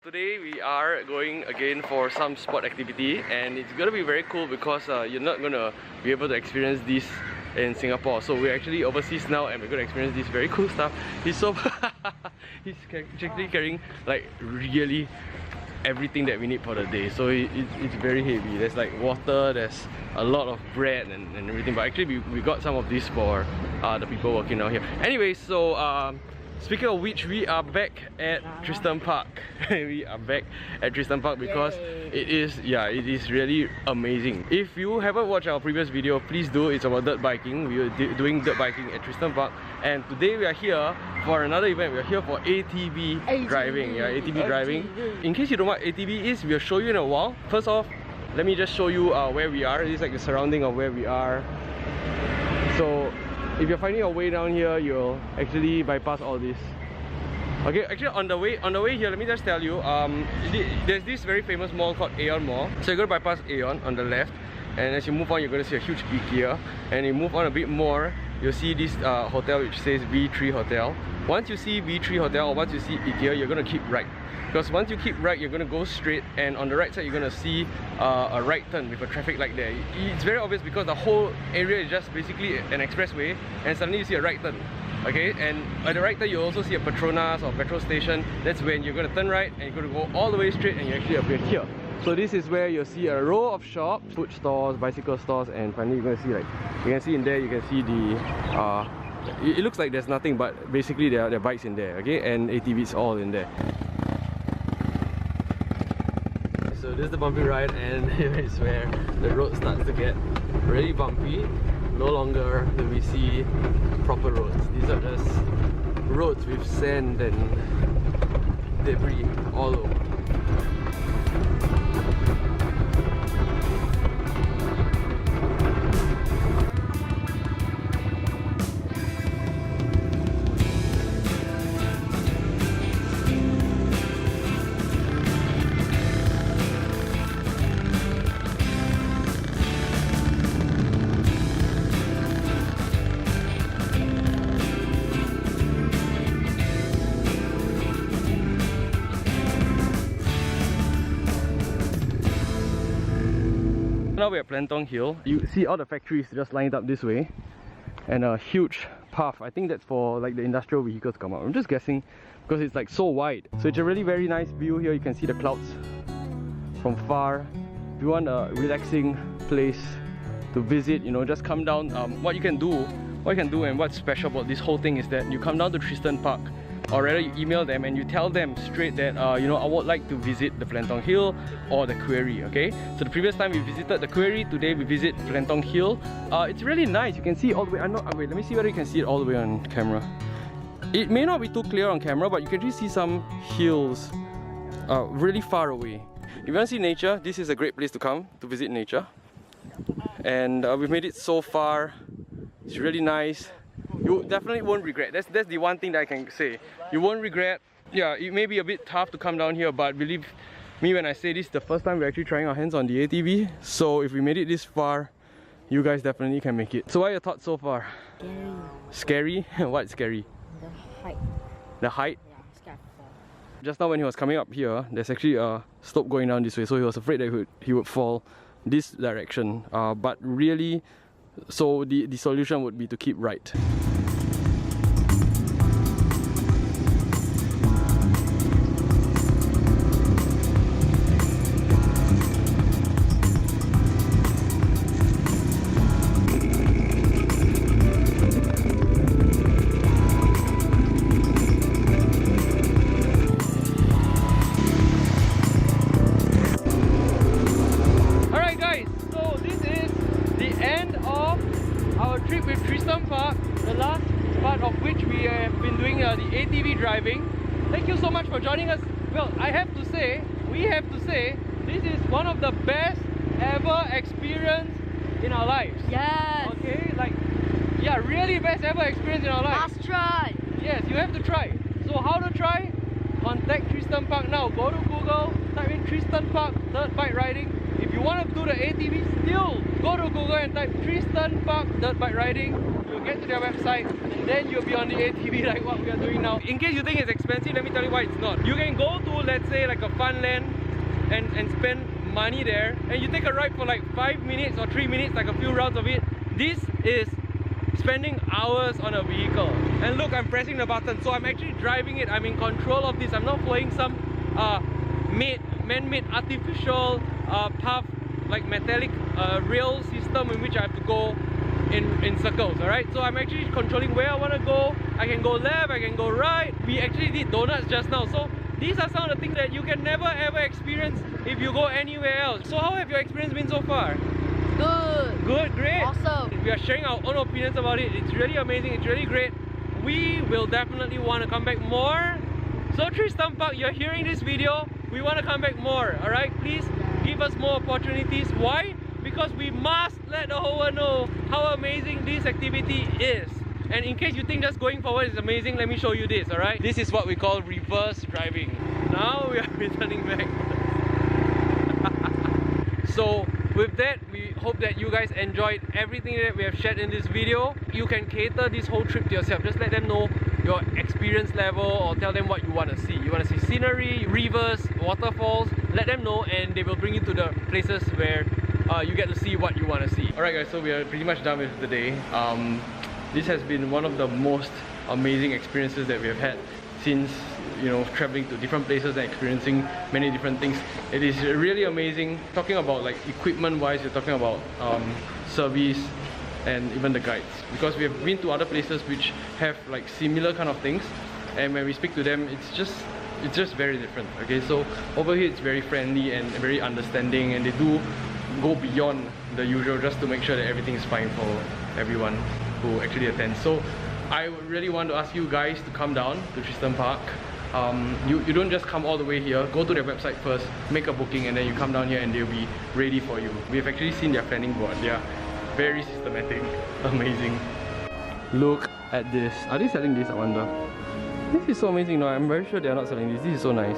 Today we are going again for some sport activity, and it's gonna be very cool because you're not gonna be able to experience this in Singapore. So we're actually overseas now and we're gonna experience this very cool stuff. He's so he's actually carrying like really everything that we need for the day. So it's very heavy. There's like water, there's a lot of bread and everything, but actually we got some of this for the people working out here. Anyway, so speaking of which, we are back at Tristan Park. We are back at Tristan Park because it is really amazing. If you haven't watched our previous video, please do. It's about dirt biking. We are doing dirt biking at Tristan Park, and today we are here for another event. We are here for ATV driving. Yeah, ATV driving. In case you don't know what ATV is, we'll show you in a while. First off, let me just show you where we are. This is like the surrounding of where we are. So if you're finding your way down here, you'll actually bypass all this. Okay, actually on the way here, let me just tell you, there's this very famous mall called Aeon Mall. So you're gonna bypass Aeon on the left, and as you move on, you're gonna see a huge IKEA. And you move on a bit more, you'll see this hotel which says V3 Hotel. Once you see V3 Hotel or once you see IKEA, you're gonna keep right. Because once you keep right, you're gonna go straight, and on the right side you're gonna see a right turn with a traffic light there. It's very obvious because the whole area is just basically an expressway, and suddenly you see a right turn. Okay, and at the right turn you also see a Petronas or petrol station. That's when you're gonna turn right and you're gonna go all the way straight, and you actually appear here. So this is where you'll see a row of shops, food stores, bicycle stores, and finally you're gonna see, like, you can see in there, you can see the it looks like there's nothing, but basically there are bikes in there, okay, and ATVs all in there. So this is the bumpy ride, and here is where the road starts to get really bumpy. No longer do we see proper roads. These are just roads with sand and debris all over. Now we're at Plantong Hill. You see all the factories just lined up this way, and a huge path. I think that's for like the industrial vehicles come out. I'm just guessing because it's like so wide. So it's a really very nice view here. You can see the clouds from far. If you want a relaxing place to visit, you know, just come down. What you can do and what's special about this whole thing is that you come down to Tristan Park, or rather you email them and you tell them straight that you know, I would like to visit the Plantong Hill or the quarry. Okay, so the previous time we visited the quarry, today we visit Plantong Hill. It's really nice. You can see all the way. Wait, let me see whether you can see it all the way on camera. It may not be too clear on camera, but you can really see some hills really far away. If you want to see nature, this is a great place to come to visit nature. And we've made it so far. It's really nice. You definitely won't regret. That's the one thing that I can say. You won't regret. Yeah, it may be a bit tough to come down here, but believe me when I say this is the first time we're actually trying our hands on the ATV. So if we made it this far, you guys definitely can make it. So what are your thoughts so far? Scary. Scary? What's scary? The height. The height? Yeah, scared to fall. Just now when he was coming up here, there's actually a slope going down this way, so he was afraid that he would fall this direction. But really, so the solution would be to keep right. Trip with Tristan Park, the last part of which we have been doing the ATV driving. Thank you so much for joining us. Well, we have to say, this is one of the best ever experience in our lives. Yes. Okay, like, yeah, really best ever experience in our lives. Must try. Yes, you have to try. So how to try? Contact Tristan Park now. Go to Google, type in Tristan Park dirt bike riding. If you want to do the ATV, still go to Google and type Tristan Park dirt bike riding. You'll get to their website, and then you'll be on the ATV like what we are doing now. In case you think it's expensive, let me tell you why it's not. You can go to, let's say, like a fun land and spend money there, and you take a ride for like 5 minutes or 3 minutes, like a few rounds of it. This is spending hours on a vehicle. And look, I'm pressing the button, so I'm actually driving it. I'm in control of this. I'm not following some man-made artificial path, like metallic rail system in which I have to go in circles, alright? So I'm actually controlling where I want to go. I can go left, I can go right. We actually did donuts just now. So these are some of the things that you can never ever experience if you go anywhere else. So how have your experience been so far? Good. Good, great. Awesome. We are sharing our own opinions about it. It's really amazing, it's really great. We will definitely want to come back more. So Tristan Park, you're hearing this video, we want to come back more, alright? Please give us more opportunities. Why? Because we must let the whole world know how amazing this activity is. And in case you think just going forward is amazing, let me show you this, alright? This is what we call reverse driving. Now we are returning back. So with that, we hope that you guys enjoyed everything that we have shared in this video. You can cater this whole trip to yourself. Just let them know your experience level or tell them what you want to see. You want to see scenery, rivers, waterfalls, let them know and they will bring you to the places where you get to see what you want to see. Alright guys, so we are pretty much done with the day. This has been one of the most amazing experiences that we have had since, you know, traveling to different places and experiencing many different things. It is really amazing. Talking about like equipment wise, you're talking about service and even the guides, because we have been to other places which have like similar kind of things, and when we speak to them, it's just very different. Okay, so over here it's very friendly and very understanding, and they do go beyond the usual just to make sure that everything is fine for everyone who actually attends. So I would really want to ask you guys to come down to Tristan Park. You don't just come all the way here. Go to their website first, make a booking, and then you come down here and they'll be ready for you. We've actually seen their planning board. They are very systematic, amazing. Look at this. Are they selling this, I wonder? This is so amazing. No, I'm very sure they are not selling this. This is so nice.